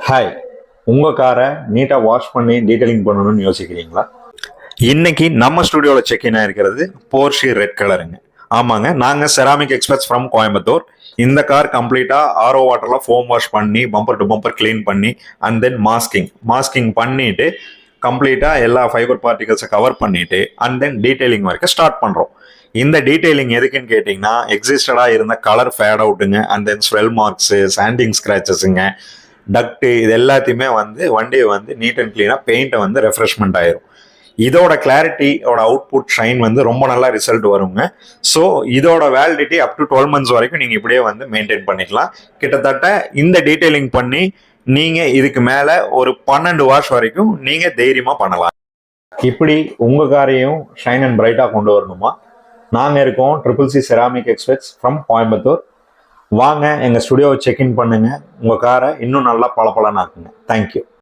Hi, உங்கள் காரை நீட்டாக வாஷ் பண்ணி டீட்டெயிலிங் பண்ணணும்னு யோசிக்கிறீங்களா? இன்னைக்கு நம்ம ஸ்டுடியோவில் செக்இன் ஆயிருக்கிறது போர்ஷி ரெட் கலருங்க. ஆமாங்க, நாங்கள் செராமிக் எக்ஸ்பர்ட்ஸ் ஃப்ரம் கோயம்புத்தூர். இந்த கார் கம்ப்ளீட்டாக ஆர்ஓ வாட்டரில் ஃபோம் வாஷ் பண்ணி பம்பர் டு பம்பர் க்ளீன் பண்ணி அண்ட் தென் மாஸ்கிங் பண்ணிட்டு கம்ப்ளீட்டாக எல்லா ஃபைபர் பார்ட்டிகல்ஸை கவர் பண்ணிட்டு அண்ட் தென் டீட்டெயிலிங் வரைக்கும் ஸ்டார்ட் பண்ணுறோம். இந்த டீட்டெயிலிங் எதுக்குன்னு கேட்டிங்கன்னா, எக்ஸிஸ்டடாக இருந்த கலர் ஃபேட் அவுட்டுங்க and then swirl marks, sanding ஸ்க்ராச்சஸுங்க, டக்டு, இது எல்லாத்தையுமே வண்டியை நீட் அண்ட் கிளீனாக பெயிண்ட்டை ரெஃப்ரெஷ்மெண்ட் ஆயிரும். இதோட கிளாரிட்டியோட அவுட்புட் ஷைன் ரொம்ப நல்லா ரிசல்ட் வருங்க. ஸோ இதோட வேலிடிட்டி அப் டு 12 months வரைக்கும் நீங்கள் இப்படியே மெயின்டைன் பண்ணிக்கலாம். கிட்டத்தட்ட இந்த டீட்டெயிலிங் பண்ணி நீங்கள் இதுக்கு மேலே ஒரு 12 வாஷ் வரைக்கும் நீங்கள் தைரியமாக பண்ணலாம். இப்படி உங்கள் காரையும் ஷைன் அண்ட் பிரைட்டாக கொண்டு வரணுமா? நாங்கள் இருக்கோம் CCC ceramic experts from Coimbatore. வாங்க எங்கள் ஸ்டுடியோவை செக்இன் பண்ணுங்க, உங்கள் காரை இன்னும் நல்லா பளபளன்னு ஆக்குங்க. தேங்க்யூ.